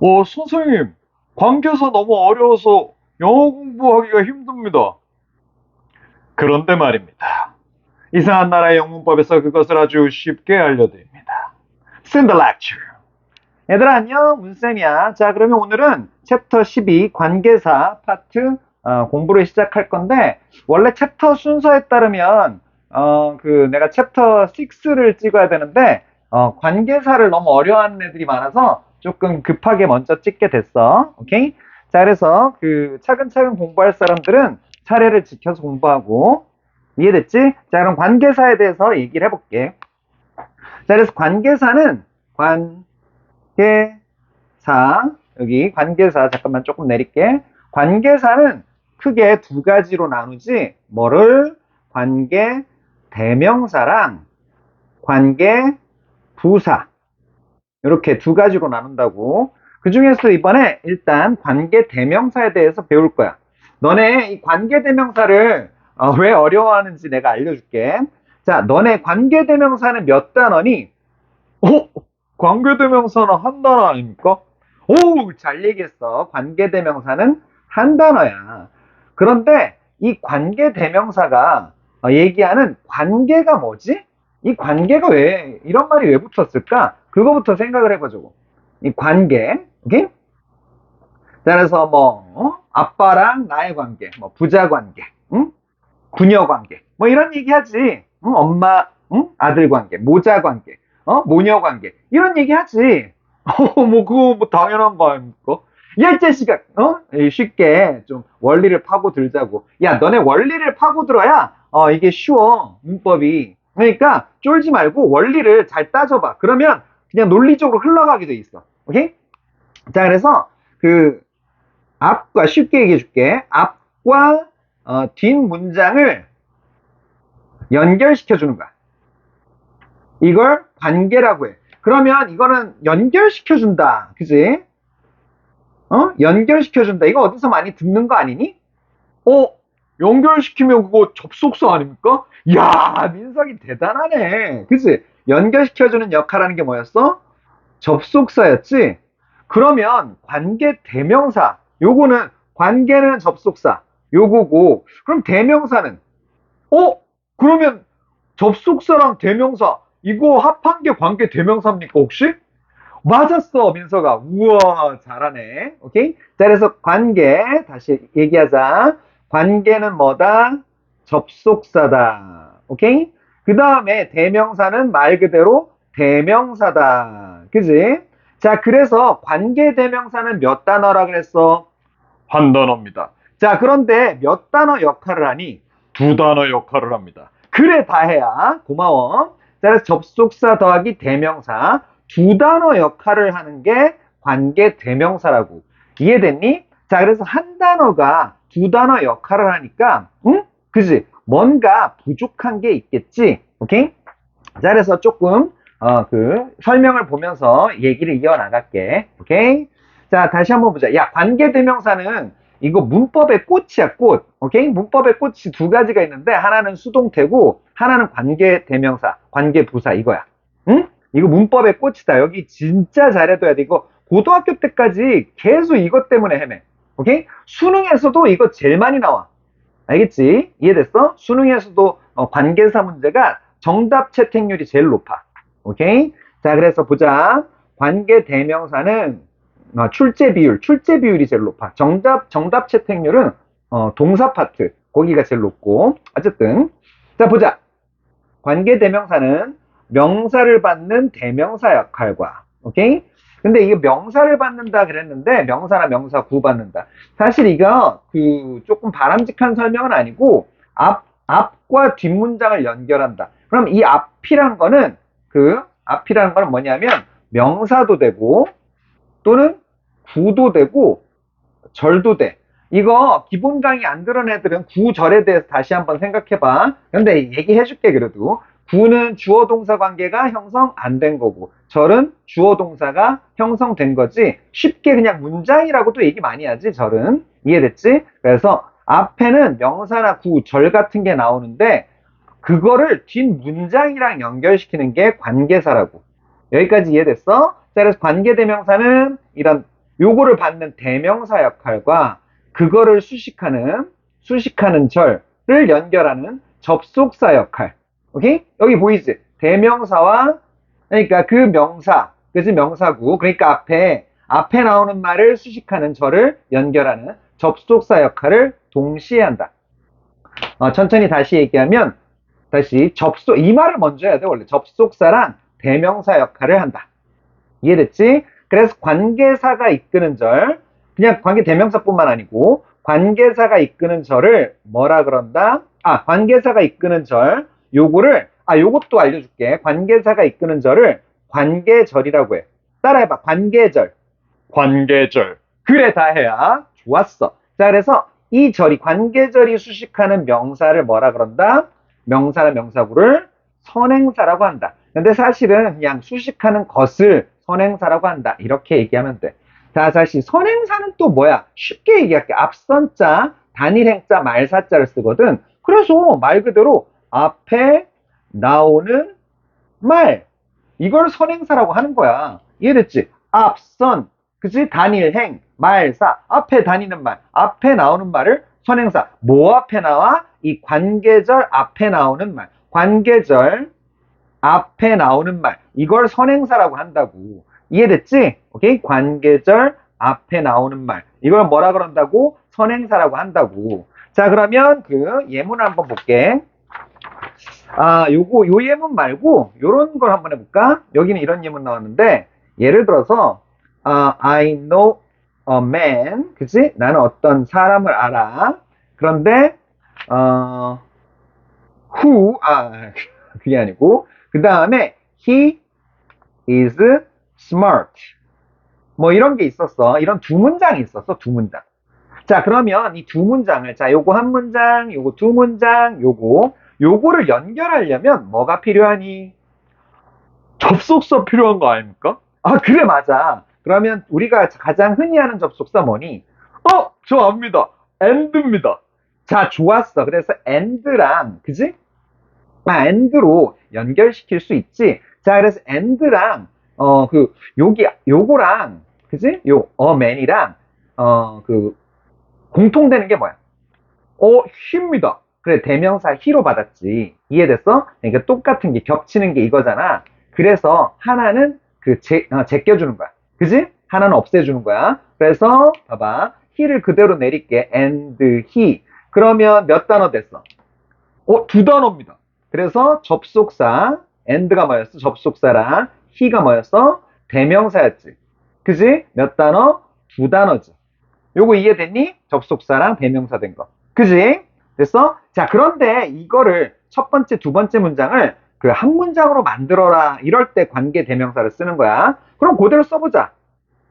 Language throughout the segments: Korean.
선생님, 관계사 너무 어려워서 영어 공부하기가 힘듭니다. 그런데 말입니다. 이상한 나라의 영문법에서 그것을 아주 쉽게 알려드립니다. Send the lecture. 얘들아 안녕, 문쌤이야. 자, 그러면 오늘은 챕터 12 관계사 파트 공부를 시작할 건데, 원래 챕터 순서에 따르면 내가 챕터 6를 찍어야 되는데 관계사를 너무 어려워하는 애들이 많아서 조금 급하게 먼저 찍게 됐어. 오케이? 자, 그래서 차근차근 공부할 사람들은 차례를 지켜서 공부하고, 이해됐지? 자, 그럼 관계사에 대해서 얘기를 해볼게. 자, 그래서 관계사는 여기 관계사 잠깐만 조금 내릴게. 관계사는 크게 두 가지로 나누지. 뭐를? 관계 대명사랑 관계 부사, 이렇게 두 가지로 나눈다고. 그 중에서 이번에 일단 관계 대명사에 대해서 배울 거야. 너네 이 관계 대명사를 왜 어려워하는지 내가 알려줄게. 자, 너네 관계 대명사는 몇 단어니? 어? 관계대명사는 한 단어 아닙니까? 오, 잘 얘기했어. 관계대명사는 한 단어야. 그런데 이 관계대명사가 얘기하는 관계가 뭐지? 이 관계가 왜, 이런 말이 왜 붙었을까? 그거부터 생각을 해보자고. 이 관계, 오케이? 자, 그래서 아빠랑 나의 관계, 부자 관계, 응? 부녀 관계, 이런 얘기 하지. 응? 엄마, 응? 아들 관계, 모자 관계, 모녀 관계, 이런 얘기 하지. 그거 당연한 거 아닙니까? 야, 이 자식아, 쉽게 좀 원리를 파고들자고. 야, 너네 원리를 파고들어야, 이게 쉬워, 문법이. 그러니까, 쫄지 말고 원리를 잘 따져봐. 그러면 그냥 논리적으로 흘러가게 돼 있어. 오케이? 자, 그래서 쉽게 얘기해 줄게. 앞과 뒷 문장을 연결시켜 주는 거야. 이걸 관계라고 해. 그러면 이거는 연결시켜 준다. 그지? 연결시켜 준다. 이거 어디서 많이 듣는 거 아니니? 연결시키면 그거 접속사 아닙니까? 야, 민석이 대단하네. 그지? 연결시켜주는 역할하는 게 뭐였어? 접속사였지? 그러면 관계 대명사. 요거는 관계는 접속사. 요거고. 그럼 대명사는? 그러면 접속사랑 대명사 이거 합한 게 관계 대명사입니까 혹시? 맞았어, 민서가. 우와, 잘하네. 오케이? 자, 그래서 관계 다시 얘기하자. 관계는 뭐다? 접속사다. 오케이? 그 다음에 대명사는 말 그대로 대명사다. 그지? 자, 그래서 관계 대명사는 몇 단어라 그랬어? 한 단어입니다. 자, 그런데 몇 단어 역할을 하니? 두 단어 역할을 합니다. 그래, 다해야. 고마워. 자, 그래서 접속사 더하기 대명사. 두 단어 역할을 하는 게 관계 대명사라고. 이해됐니? 자, 그래서 한 단어가 두 단어 역할을 하니까, 응? 그지? 뭔가 부족한 게 있겠지? 오케이? 자, 그래서 조금, 설명을 보면서 얘기를 이어나갈게. 오케이? 자, 다시 한번 보자. 야, 관계 대명사는 이거 문법의 꽃이야, 꽃. 오케이? 문법의 꽃이 두 가지가 있는데, 하나는 수동태고, 하나는 관계 대명사, 관계 부사, 이거야. 응? 이거 문법의 꽃이다. 여기 진짜 잘해둬야 돼. 이거 고등학교 때까지 계속 이것 때문에 헤매. 오케이? 수능에서도 이거 제일 많이 나와. 알겠지? 이해됐어? 수능에서도 관계사 문제가 정답 채택률이 제일 높아. 오케이? 자, 그래서 보자. 관계 대명사는 출제 비율이 제일 높아. 정답 채택률은 동사 파트, 거기가 제일 높고. 어쨌든. 자, 보자. 관계 대명사는 명사를 받는 대명사 역할과, 오케이? 근데 이거 명사를 받는다 그랬는데, 명사나 명사 구받는다. 사실 이거 조금 바람직한 설명은 아니고, 앞과 뒷문장을 연결한다. 그럼 이 앞이라는 거는 뭐냐면, 명사도 되고, 또는 구도 되고, 절도 돼. 이거 기본 강의 안 들은 애들은 구절에 대해서 다시 한번 생각해봐. 근데 얘기해줄게 그래도. 구는 주어 동사 관계가 형성 안 된 거고, 절은 주어 동사가 형성된 거지. 쉽게 그냥 문장이라고도 얘기 많이 하지, 절은. 이해됐지? 그래서 앞에는 명사나 구, 절 같은 게 나오는데, 그거를 뒷문장이랑 연결시키는 게 관계사라고. 여기까지 이해됐어? 자, 그래서 관계대명사는 이런 요거를 받는 대명사 역할과 그거를 수식하는 절을 연결하는 접속사 역할. 오케이? 여기 보이지? 대명사와, 그러니까 그 명사, 그지? 명사구. 그러니까 앞에 나오는 말을 수식하는 절을 연결하는 접속사 역할을 동시에 한다. 천천히 다시 얘기하면, 이 말을 먼저 해야 돼, 원래. 접속사랑 대명사 역할을 한다. 이해됐지? 그래서 관계사가 이끄는 절, 그냥 관계 대명사뿐만 아니고, 관계사가 이끄는 절을 뭐라 그런다? 관계사가 이끄는 절, 요것도 알려줄게. 관계사가 이끄는 절을 관계절이라고 해. 따라해봐. 관계절. 관계절. 그래, 다 해야. 좋았어. 자, 그래서 이 절이, 관계절이 수식하는 명사를 뭐라 그런다? 명사나 명사구를 선행사라고 한다. 근데 사실은 그냥 수식하는 것을 선행사라고 한다. 이렇게 얘기하면 돼. 자, 다시 선행사는 또 뭐야? 쉽게 얘기할게. 앞선자, 단일행자, 말사자를 쓰거든. 그래서 말 그대로 앞에 나오는 말, 이걸 선행사라고 하는 거야. 이해됐지? 앞선, 그치? 단일행, 말사, 앞에 다니는 말, 앞에 나오는 말을 선행사. 뭐 앞에 나와? 이 관계절 앞에 나오는 말. 관계절 앞에 나오는 말. 이걸 선행사라고 한다고. 이해됐지? 오케이? 관계절 앞에 나오는 말. 이걸 뭐라 그런다고? 선행사라고 한다고. 자, 그러면 그 예문을 한번 볼게. 요 예문 말고, 요런 걸 한번 해볼까? 여기는 이런 예문 나왔는데, 예를 들어서, I know a man. 그치? 나는 어떤 사람을 알아. 그런데, who, 그게 아니고, 그 다음에, he is smart. 뭐 이런 게 있었어. 이런 두 문장이 있었어. 두 문장. 자, 그러면 이 두 문장을, 자, 요거 한 문장, 요거 두 문장, 요거를 연결하려면 뭐가 필요하니? 접속사 필요한 거 아닙니까? 그래, 맞아. 그러면 우리가 가장 흔히 하는 접속사 뭐니? 저 압니다. and입니다. 자, 좋았어. 그래서 and랑, 그지? and로 연결시킬 수 있지. 자, 그래서 and랑, 요거랑, 그지? man이랑, 공통되는 게 뭐야? he입니다. 그래, 대명사 he로 받았지. 이해됐어? 그러니까 똑같은 게, 겹치는 게 이거잖아. 그래서 하나는 제껴주는 거야. 그지? 하나는 없애주는 거야. 그래서, 봐봐. he를 그대로 내릴게. and he. 그러면 몇 단어 됐어? 두 단어입니다. 그래서 접속사, and가 뭐였어? 접속사랑 he가 뭐였어? 대명사였지. 그지? 몇 단어? 두 단어지. 요거 이해됐니? 접속사랑 대명사 된 거. 그지? 됐어? 자, 그런데 이거를 첫 번째, 두 번째 문장을 그 한 문장으로 만들어라. 이럴 때 관계 대명사를 쓰는 거야. 그럼 그대로 써보자.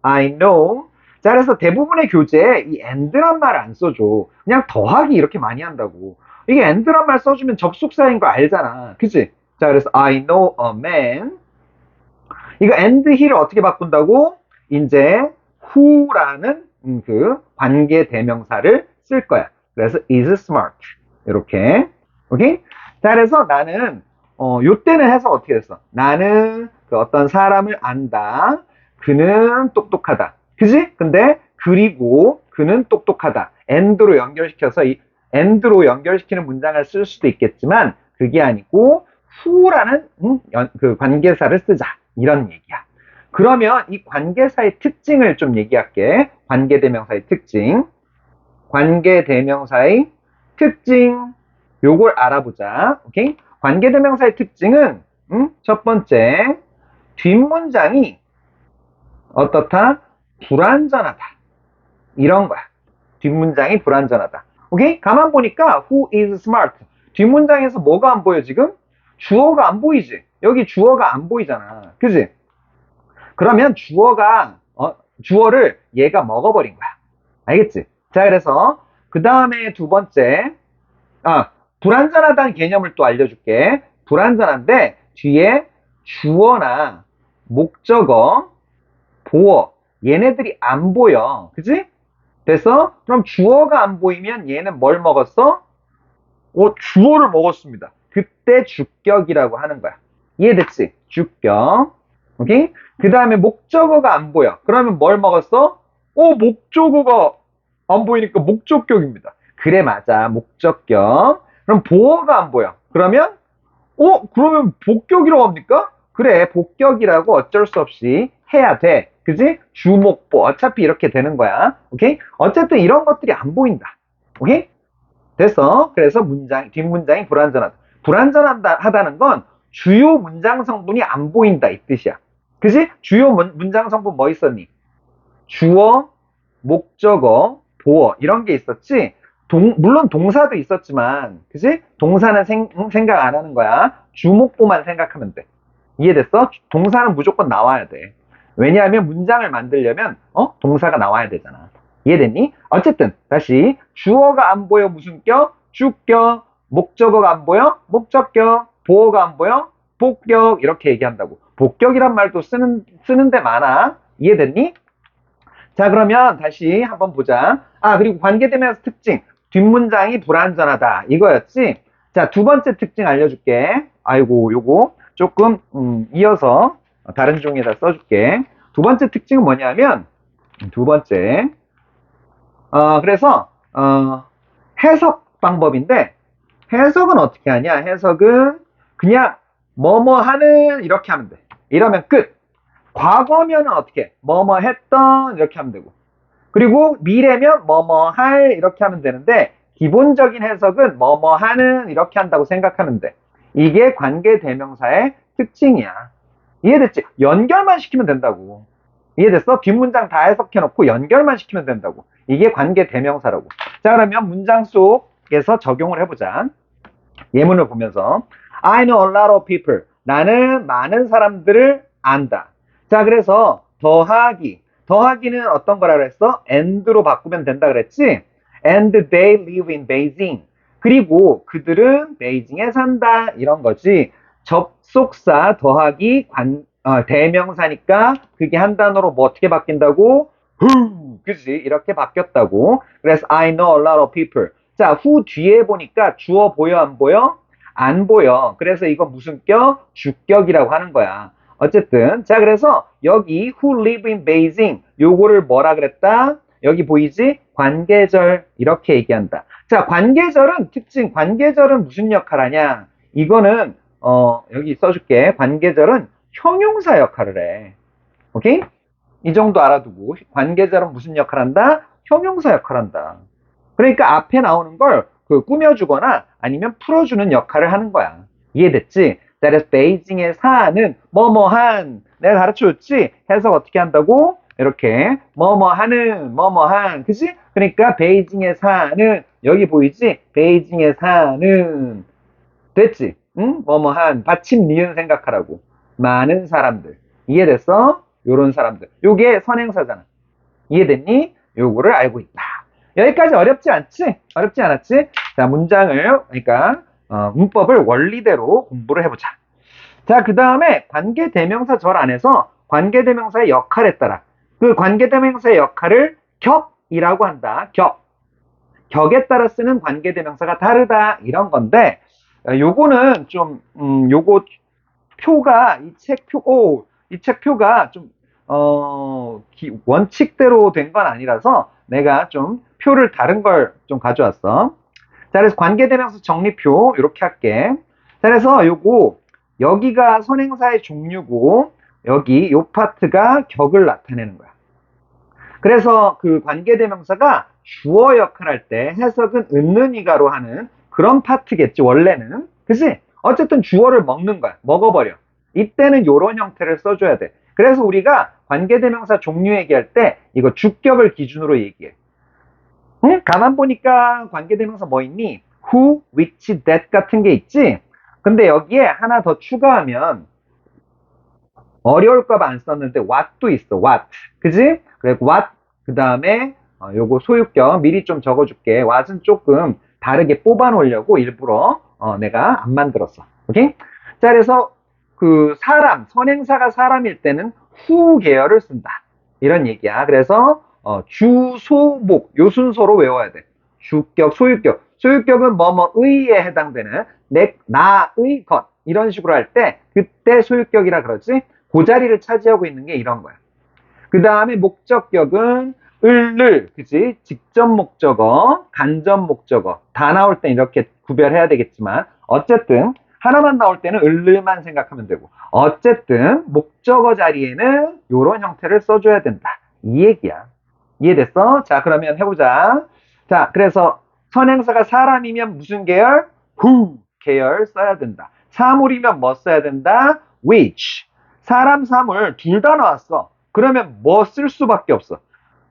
I know. 자, 그래서 대부분의 교재에 이 and란 말을 안 써줘. 그냥 더하기 이렇게 많이 한다고. 이게 and란 말 써주면 접속사인 거 알잖아. 그치? 자, 그래서 I know a man. 이거 and he를 어떻게 바꾼다고? 이제 who라는 그 관계 대명사를 쓸 거야. 그래서 is smart. 이렇게. 오케이? 자, 그래서 나는 요때는 해석 어떻게 됐어? 나는 그 어떤 사람을 안다. 그는 똑똑하다. 그지? 근데 그리고 그는 똑똑하다. and로 연결시켜서 이 and로 연결시키는 문장을 쓸 수도 있겠지만 그게 아니고 who라는 그 관계사를 쓰자. 이런 얘기야. 그러면 이 관계사의 특징을 좀 얘기할게. 관계대명사의 특징. 관계대명사의 특징. 요걸 알아보자. 오케이? 관계대명사의 특징은 첫 번째, 뒷문장이 어떻다? 불완전하다. 이런 거야. 뒷문장이 불완전하다. 오케이? 가만 보니까 who is smart. 뒷문장에서 뭐가 안 보여 지금? 주어가 안 보이지? 여기 주어가 안 보이잖아. 그지? 그러면 주어를 얘가 먹어버린 거야. 알겠지? 자, 그래서 그 다음에 두 번째, 불완전하다는 개념을 또 알려줄게. 불완전한데 뒤에 주어나 목적어, 보어 얘네들이 안 보여. 그지? 됐어? 그럼 주어가 안 보이면 얘는 뭘 먹었어? 주어를 먹었습니다. 그때 주격이라고 하는 거야. 이해됐지? 주격. 오케이? 그 다음에 목적어가 안 보여. 그러면 뭘 먹었어? 목적어가 안 보이니까 목적격입니다. 그래, 맞아. 목적격. 그럼 보어가 안 보여. 그러면 복격이라고 합니까? 그래, 복격이라고 어쩔 수 없이 해야 돼. 그지? 주목보. 어차피 이렇게 되는 거야. 오케이? 어쨌든 이런 것들이 안 보인다. 오케이? 됐어. 그래서 뒷문장이 불완전하다. 불완전하다는 건 주요 문장 성분이 안 보인다. 이 뜻이야. 그지? 주요 문장 성분 뭐 있었니? 주어, 목적어, 보어 이런 게 있었지. 물론 동사도 있었지만, 그지? 동사는 생각 안 하는 거야. 주목보만 생각하면 돼. 이해됐어? 동사는 무조건 나와야 돼. 왜냐하면 문장을 만들려면 동사가 나와야 되잖아. 이해됐니? 어쨌든 다시 주어가 안 보여 무슨 격? 주격. 목적어가 안 보여? 목적격. 보어가 안 보여? 복격. 이렇게 얘기한다고. 복격이란 말도 쓰는 데 많아. 이해됐니? 자, 그러면 다시 한번 보자. 그리고 관계대명사 특징. 뒷문장이 불완전하다. 이거였지? 자, 두 번째 특징 알려줄게. 아이고, 요거 조금, 이어서 다른 종이에다 써줄게. 두 번째 특징은 뭐냐면, 두 번째. 그래서, 해석 방법인데, 해석은 어떻게 하냐? 해석은 그냥, 뭐뭐 하는, 이렇게 하면 돼. 이러면 끝. 과거면은 어떻게? 뭐뭐 했던 이렇게 하면 되고 그리고 미래면 뭐뭐 할 이렇게 하면 되는데 기본적인 해석은 뭐뭐 하는 이렇게 한다고 생각하면 돼. 이게 관계대명사의 특징이야. 이해됐지? 연결만 시키면 된다고. 이해됐어? 뒷문장 다 해석해놓고 연결만 시키면 된다고. 이게 관계대명사라고. 자, 그러면 문장 속에서 적용을 해보자. 예문을 보면서 I know a lot of people. 나는 많은 사람들을 안다. 자, 그래서 더하기는 어떤 거라 그랬어? and로 바꾸면 된다 그랬지? And they live in Beijing. 그리고 그들은 베이징에 산다. 이런 거지. 접속사 더하기 대명사니까 그게 한 단어로 뭐 어떻게 바뀐다고? Who. 그지? 이렇게 바뀌었다고. 그래서 I know a lot of people. 자, who 뒤에 보니까 주어 보여 안 보여? 안 보여. 그래서 이거 무슨 격? 주격이라고 하는 거야. 어쨌든 자, 그래서 여기 who live in Beijing 요거를 뭐라 그랬다? 여기 보이지? 관계절 이렇게 얘기한다. 자, 관계절은 무슨 역할 하냐? 이거는 여기 써줄게. 관계절은 형용사 역할을 해. 오케이? 이 정도 알아두고 관계절은 무슨 역할 한다? 형용사 역할 한다. 그러니까 앞에 나오는 걸 꾸며주거나 아니면 풀어주는 역할을 하는 거야. 이해됐지? 그래서 베이징에 사는 뭐뭐한 내가 가르쳐줬지? 해석 어떻게 한다고? 이렇게 뭐뭐하는 뭐뭐한 그지? 그러니까 베이징에 사는 여기 보이지? 베이징에 사는 됐지? 응? 뭐뭐한 받침 니은 생각하라고 많은 사람들 이해됐어? 요런 사람들 요게 선행사잖아. 이해됐니? 요거를 알고 있다. 여기까지 어렵지 않지? 어렵지 않았지? 자, 그러니까 문법을 원리대로 공부를 해보자. 자, 그 다음에 관계대명사절 안에서 관계대명사의 역할에 따라 그 관계대명사의 역할을 격이라고 한다. 격에 따라 쓰는 관계대명사가 다르다. 이런 건데 요거는 좀 요거 표가 이 책 표가 좀 원칙대로 된 건 아니라서 내가 좀 표를 다른 걸 좀 가져왔어. 자, 그래서 관계대명사 정리표 이렇게 할게. 자, 그래서 여기가 선행사의 종류고 여기 요 파트가 격을 나타내는 거야. 그래서 그 관계대명사가 주어 역할할 때 해석은 은는이가로 하는 그런 파트겠지 원래는. 그치? 어쨌든 주어를 먹는 거야. 먹어버려. 이때는 요런 형태를 써줘야 돼. 그래서 우리가 관계대명사 종류 얘기할 때 이거 주격을 기준으로 얘기해. 응? 가만 보니까 관계대명사 뭐 있니? who, which, that 같은 게 있지? 근데 여기에 하나 더 추가하면 어려울까봐 안 썼는데 what도 있어. what. 그지? 그래 what 그 다음에 요거 소유격 미리 좀 적어줄게. what은 조금 다르게 뽑아 놓으려고 일부러 내가 안 만들었어. 오케이? 자, 그래서 그 선행사가 사람일 때는 who 계열을 쓴다. 이런 얘기야. 그래서 주, 소, 목 요 순서로 외워야 돼. 주격, 소유격. 소유격은 뭐뭐의에 해당되는 나의 것 이런 식으로 할 때 그때 소유격이라 그러지. 그 자리를 차지하고 있는 게 이런 거야. 그 다음에 목적격은 을을, 그지? 직접 목적어, 간접 목적어. 다 나올 땐 이렇게 구별해야 되겠지만, 어쨌든, 하나만 나올 때는 을만 생각하면 되고, 어쨌든, 목적어 자리에는 이런 형태를 써줘야 된다. 이 얘기야. 이해됐어? 자, 그러면 해보자. 자, 그래서 선행사가 사람이면 무슨 계열? who 계열 써야 된다. 사물이면 뭐 써야 된다? which. 사람, 사물 둘 다 나왔어. 그러면 뭐 쓸 수밖에 없어.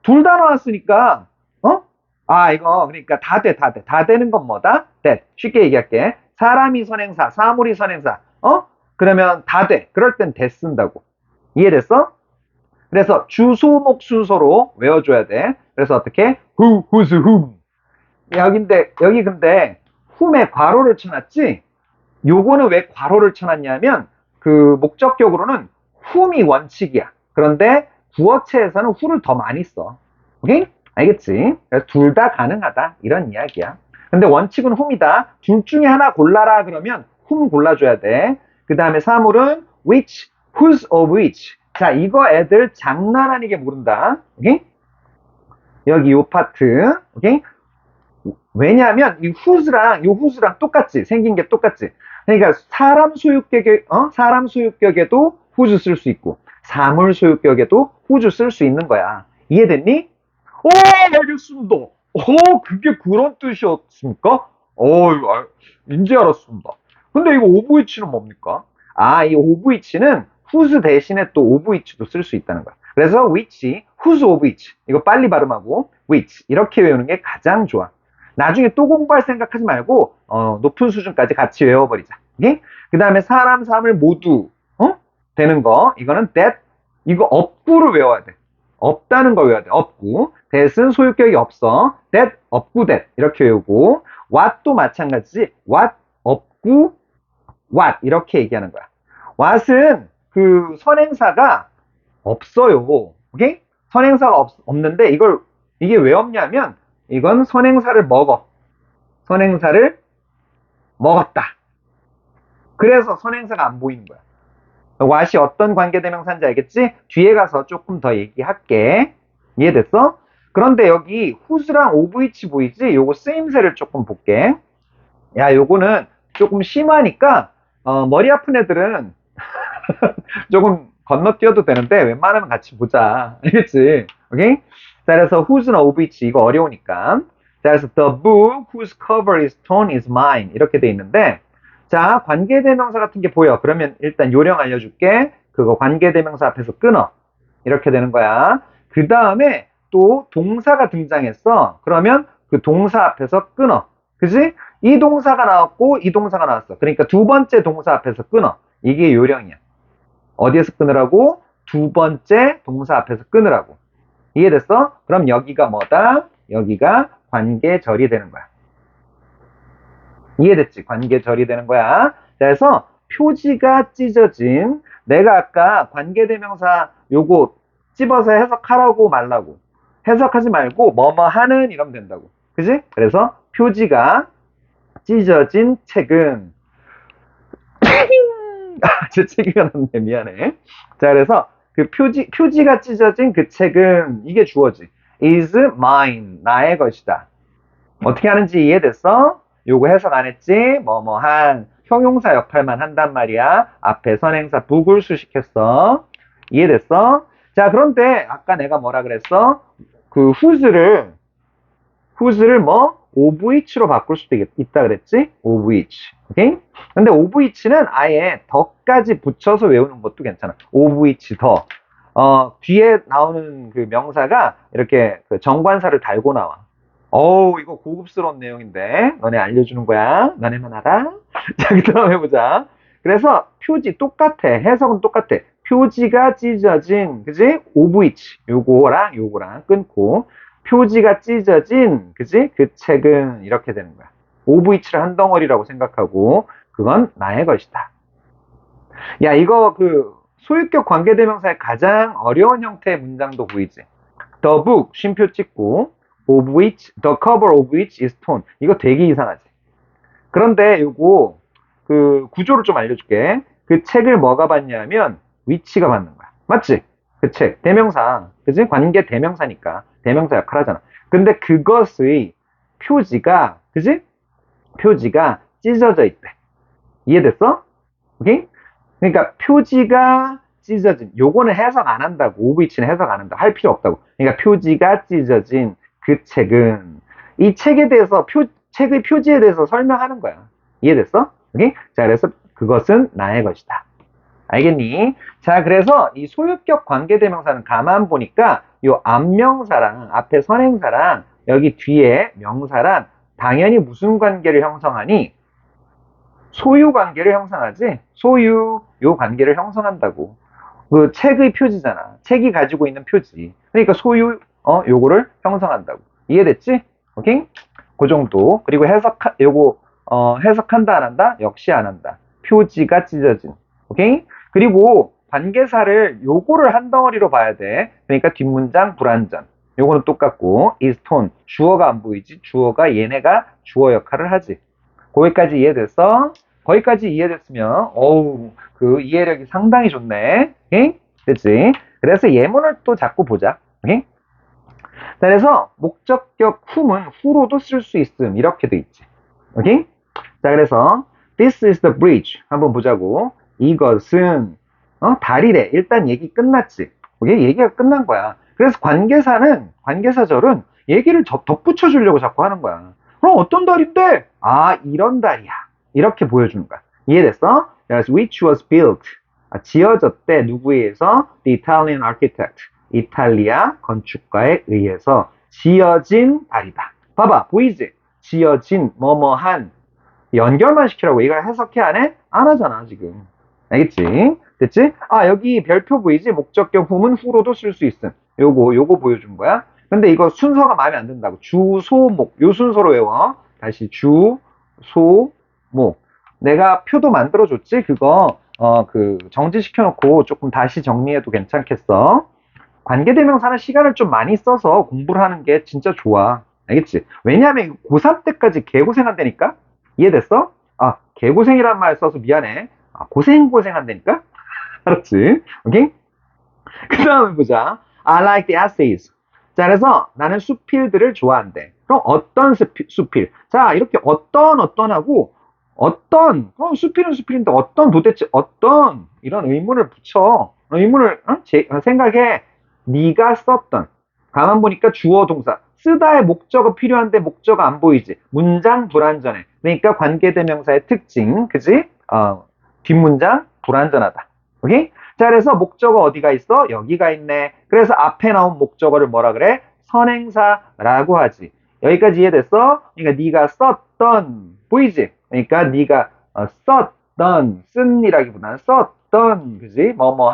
둘 다 나왔으니까, 어? 아, 이거, 그러니까 다 돼, 다 돼. 다 되는 건 뭐다? that. 쉽게 얘기할게. 사람이 선행사, 사물이 선행사, 그러면 다 돼. 그럴 땐 that 쓴다고. 이해됐어? 그래서 주소목 순서로 외워줘야 돼. 그래서 어떻게? who, whose, whom. 여기 근데 whom에 괄호를 쳐놨지? 요거는 왜 괄호를 쳐놨냐면, 그 목적격으로는 whom이 원칙이야. 그런데 구어체에서는 who를 더 많이 써. 오케이? 알겠지? 그래서 둘 다 가능하다. 이런 이야기야. 근데 원칙은 whom이다. 둘 중에 하나 골라라 그러면 whom 골라줘야 돼. 그 다음에 사물은 which, whose of which. 자, 이거 애들 장난 아니게 모른다. 오케이? 여기 요 파트. 오케이? 왜냐하면 이 whose랑 똑같지. 생긴 게 똑같지. 그러니까 사람 소유격에도 whose 쓸 수 있고 사물 소유격에도 whose 쓸 수 있는 거야. 이해됐니? 알겠습니다. 그게 그런 뜻이었습니까? 이제 알았습니다. 근데 이거 오브이치는 뭡니까? 이 오브이치는 whose 대신에 또 오브이치도 쓸 수 있다는 거야. 그래서 which, whose of which. 이거 빨리 발음하고 which 이렇게 외우는 게 가장 좋아. 나중에 또 공부할 생각하지 말고 높은 수준까지 같이 외워버리자. 그 다음에 사람, 사물 모두 되는 거. 이거는 that. 이거 업구를 외워야 돼. 없다는 거 외워야 돼. 없구. that은 소유격이 없어. that, 없구, that. 이렇게 외우고 what도 마찬가지지. what, 없구, what. 이렇게 얘기하는 거야. what은 그 선행사가 없어요. 오케이? 선행사가 없는데 이게 왜 없냐면 이건 선행사를 먹어. 선행사를 먹었다. 그래서 선행사가 안 보이는 거야. what이 어떤 관계대명사인지 알겠지? 뒤에 가서 조금 더 얘기할게. 이해됐어? 그런데 여기 whose랑 of which 보이지? 요거 쓰임새를 조금 볼게. 야, 요거는 조금 심하니까 머리 아픈 애들은 조금 건너뛰어도 되는데 웬만하면 같이 보자. 알겠지? 오케이? 자, 그래서 whose나 of which 이거 어려우니까. 자, 그래서 the book whose cover is torn is mine 이렇게 돼 있는데 자, 관계대명사 같은 게 보여. 그러면 일단 요령 알려줄게. 그거 관계대명사 앞에서 끊어. 이렇게 되는 거야. 그 다음에 또 동사가 등장했어. 그러면 그 동사 앞에서 끊어. 그지? 이 동사가 나왔고 이 동사가 나왔어. 그러니까 두 번째 동사 앞에서 끊어. 이게 요령이야. 어디에서 끊으라고? 두 번째 동사 앞에서 끊으라고. 이해됐어? 그럼 여기가 뭐다? 여기가 관계절이 되는 거야. 이해됐지? 관계절이 되는 거야. 그래서 표지가 찢어진 내가 아까 관계대명사 요거 찝어서 해석하라고 말라고 해석하지 말고 뭐뭐 하는 이러면 된다고. 그지? 그래서 표지가 찢어진 책은 제 책이가 났네. 미안해. 자, 그래서 그 표지가 찢어진 그 책은 이게 주어지. is mine. 나의 것이다. 어떻게 하는지 이해됐어? 요거 해석 안 했지? 뭐뭐한 형용사 역할만 한단 말이야. 앞에 선행사 book을 수식했어. 이해됐어? 자, 그런데 아까 내가 뭐라 그랬어? 그 whose를 뭐 of which로 바꿀 수도 있다 그랬지? of which. 오케이? 근데 of which는 아예 더까지 붙여서 외우는 것도 괜찮아. of which 더. 뒤에 나오는 그 명사가 이렇게 그 정관사를 달고 나와. 이거 고급스러운 내용인데 너네 알려주는 거야. 너네만 알아. 자, 그 다음 해보자. 그래서 표지 똑같아. 해석은 똑같아. 표지가 찢어진, 그지? of which. 요거랑 끊고 표지가 찢어진, 그지? 그 책은 이렇게 되는 거야. of which를 한 덩어리라고 생각하고 그건 나의 것이다. 야, 이거 그 소유격 관계대명사의 가장 어려운 형태의 문장도 보이지? The book, 쉼표 찍고 the cover of which is torn. 이거 되게 이상하지? 그런데 요거 그 구조를 좀 알려줄게. 그 책을 뭐가 받냐면 which가 받는 거야. 맞지? 그 책, 대명사, 그지? 관계 대명사니까 대명사 역할 하잖아. 근데 그것의 표지가, 그지? 표지가 찢어져 있대. 이해됐어? 오케이? 그러니까 표지가 찢어진, 요거는 해석 안 한다고. OVH는 해석 안 한다. 할 필요 없다고. 그러니까 표지가 찢어진 그 책은 이 책에 대해서 책의 표지에 대해서 설명하는 거야. 이해됐어? 오케이? 자, 그래서 그것은 나의 것이다. 알겠니? 자, 그래서 이 소유격 관계대명사는 가만 보니까 요 앞명사랑 앞에 선행사랑 여기 뒤에 명사랑 당연히 무슨 관계를 형성하니? 소유 관계를 형성하지? 소유 요 관계를 형성한다고. 그 책의 표지잖아. 책이 가지고 있는 표지. 그러니까 소유 요거를 형성한다고. 이해됐지? 오케이? 그 정도. 그리고 요거 해석한다 안 한다? 역시 안 한다. 표지가 찢어진. 오케이? 그리고 관계사를 요거를 한 덩어리로 봐야 돼. 그러니까 뒷문장 불완전. 요거는 똑같고 이 스톤 주어가 안 보이지? 주어가 얘네가 주어 역할을 하지. 거기까지 이해됐어? 거기까지 이해됐으면 어우 그 이해력이 상당히 좋네. 오케이? 그치? 그래서 예문을 또 자꾸 보자. 오케이? 자, 그래서 목적격 whom은 who로도 쓸 수 있음 이렇게 돼 있지. 오케이? 자, 그래서 this is the bridge 한번 보자고. 이것은 다리래. 일단 얘기 끝났지. 오케이? 얘기가 끝난 거야. 그래서 관계사절은 얘기를 덧붙여 주려고 자꾸 하는 거야. 그럼 어떤 다리인데? 아, 이런 다리야. 이렇게 보여주는 거야. 이해됐어? 그래서 which was built. 지어졌대. 누구에 의해서? The Italian architect. 이탈리아 건축가에 의해서 지어진 다리다. 봐봐, 보이지? 지어진, 뭐뭐한. 연결만 시키라고. 이걸 해석해 안 해? 안 하잖아, 지금. 알겠지? 됐지? 아, 여기 별표 보이지? 목적격 whom은 who로도 쓸 수 있음. 요거 보여준 거야. 근데 이거 순서가 마음에 안 든다고. 주, 소, 목. 요 순서로 외워. 다시 주, 소, 목. 내가 표도 만들어줬지? 그거, 정지시켜놓고 조금 다시 정리해도 괜찮겠어? 관계대명사는 시간을 좀 많이 써서 공부를 하는 게 진짜 좋아. 알겠지? 왜냐하면 고3 때까지 개고생한다니까? 이해됐어? 아, 개고생이란 말 써서 미안해. 아, 고생한다니까? 알았지? 오케이? 그 다음에 보자. I like the essays. 자, 그래서 나는 수필들을 좋아한대. 그럼 어떤 수필? 자, 이렇게 어떤 하고 그럼 수필은 수필인데 도대체 어떤 이런 의문을 붙여. 의문을 생각해. 네가 썼던. 가만 보니까 주어 동사. 쓰다의 목적어 필요한데 목적어 안 보이지. 문장 불완전해. 그러니까 관계대명사의 특징. 그지? 뒷문장 불완전하다. 오케이? 자, 그래서 목적어 어디가 있어? 여기가 있네. 그래서 앞에 나온 목적어를 뭐라 그래? 선행사라고 하지. 여기까지 이해됐어? 그러니까 네가 썼던 보이지? 그러니까 네가 썼던 쓴이라기보다는 썼던 그지? 뭐뭐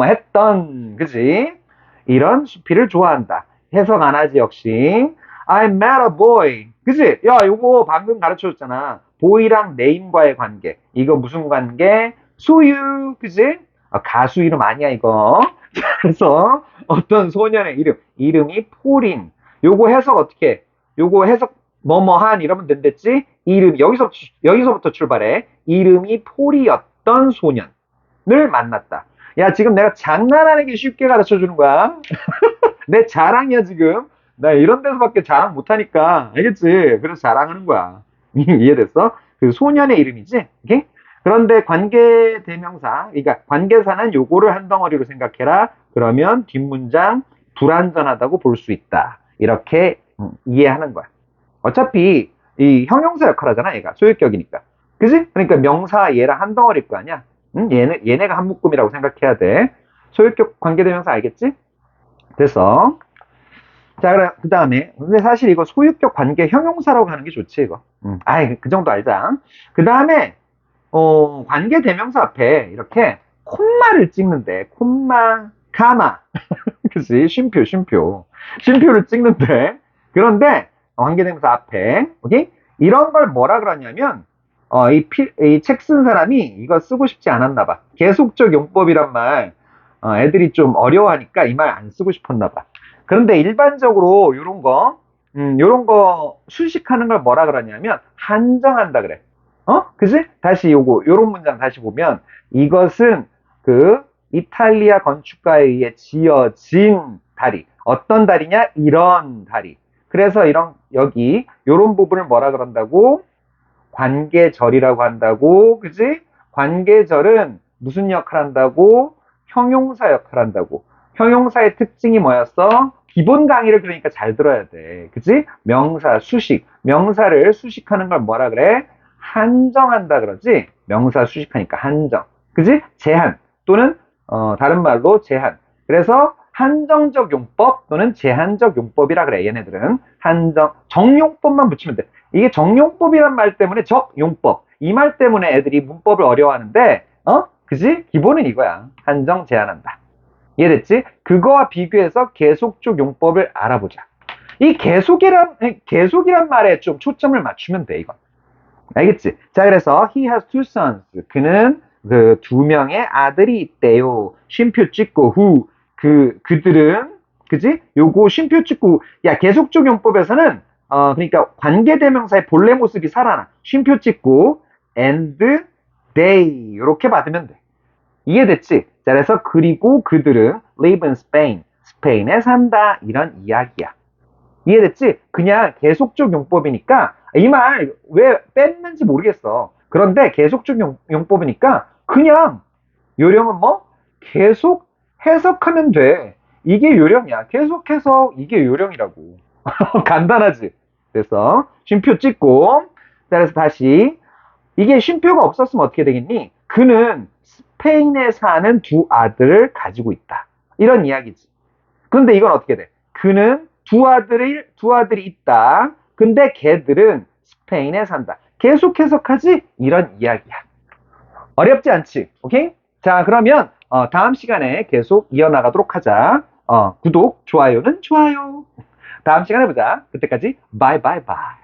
했던 그지? 이런 수필을 좋아한다. 해석 안 하지 역시. I met a boy. 그지? 야, 요거 방금 가르쳐줬잖아. 보이랑 네임과의 관계. 이거 무슨 관계? 소유, 그지? 가수 이름 아니야, 이거. 그래서 어떤 소년의 이름이 폴인. 요거 해석 어떻게 해? 요거 해석 뭐뭐한 이러면 된댔지? 여기서부터 출발해. 이름이 폴이었던 소년을 만났다. 야, 지금 내가 장난하는 게 쉽게 가르쳐 주는 거야. 내 자랑이야, 지금. 나 이런 데서밖에 자랑 못하니까. 알겠지? 그래서 자랑하는 거야. 이해됐어? 그 소년의 이름이지? 오케이? 그런데 관계대명사, 그러니까 관계사는 요거를 한 덩어리로 생각해라. 그러면 뒷문장 불완전하다고 볼 수 있다. 이렇게 이해하는 거야. 어차피 이 형용사 역할 하잖아, 얘가. 소유격이니까. 그지? 그러니까 명사 얘랑 한 덩어리일 거 아니야? 얘네가 한 묶음이라고 생각해야 돼. 소유격 관계대명사 알겠지? 됐어. 자, 그 다음에, 근데 사실 이거 소유격 관계 형용사라고 하는 게 좋지, 이거. 아이, 그 정도 알자. 그 다음에, 관계 대명사 앞에 이렇게 콤마를 찍는데, 콤마, 가마. 그치? 쉼표. 쉼표를 찍는데, 그런데, 관계 대명사 앞에, 오케이? 이런 걸 뭐라 그러냐면, 이 책 쓴 사람이 이거 쓰고 싶지 않았나 봐. 계속적 용법이란 말, 애들이 좀 어려워하니까 이 말 안 쓰고 싶었나 봐. 그런데 일반적으로 요런 거 수식하는 걸 뭐라 그러냐면 한정한다 그래. 그지? 다시 요런 문장 다시 보면 이것은 그 이탈리아 건축가에 의해 지어진 다리. 어떤 다리냐? 이런 다리. 그래서 여기, 요런 부분을 뭐라 그런다고? 관계절이라고 한다고, 그지? 관계절은 무슨 역할 한다고? 형용사 역할 한다고. 형용사의 특징이 뭐였어? 기본 강의를 그러니까 잘 들어야 돼. 그지? 명사, 수식. 명사를 수식하는 걸 뭐라 그래? 한정한다 그러지? 명사 수식하니까 한정. 그지? 제한. 또는, 다른 말로 제한. 그래서 한정적 용법 또는 제한적 용법이라 그래, 얘네들은. 정용법만 붙이면 돼. 이게 정용법이란 말 때문에 적용법. 이 말 때문에 애들이 문법을 어려워하는데, 그지? 기본은 이거야. 한정, 제한한다. 이해됐지? 그거와 비교해서 계속적 용법을 알아보자. 이 계속이란 말에 좀 초점을 맞추면 돼, 이건. 알겠지? 자, 그래서 he has two sons. 그는 그 두 명의 아들이 있대요. 쉼표 찍고 그들은 그지? 요거 쉼표 찍고 야 계속적 용법에서는 그러니까 관계대명사의 본래 모습이 살아나. 쉼표 찍고 and they 이렇게 받으면 돼. 이해됐지? 자, 그래서 그리고 그들은 live in Spain. 스페인에 산다. 이런 이야기야. 이해됐지? 그냥 계속적 용법이니까 이 말 왜 뺐는지 모르겠어. 그런데 계속적 용법이니까 그냥 요령은 뭐? 계속 해석하면 돼. 이게 요령이야. 계속해서 이게 요령이라고. 간단하지? 그래서 쉼표 찍고 그래서 다시 이게 쉼표가 없었으면 어떻게 되겠니? 그는 스페인에 사는 두 아들을 가지고 있다. 이런 이야기지. 근데 이건 어떻게 돼? 그는 두 아들이 있다. 근데 걔들은 스페인에 산다. 계속 해석하지? 이런 이야기야. 어렵지 않지? 오케이? 자, 그러면 다음 시간에 계속 이어나가도록 하자. 구독, 좋아요는 좋아요. 다음 시간에 보자. 그때까지 바이바이바이.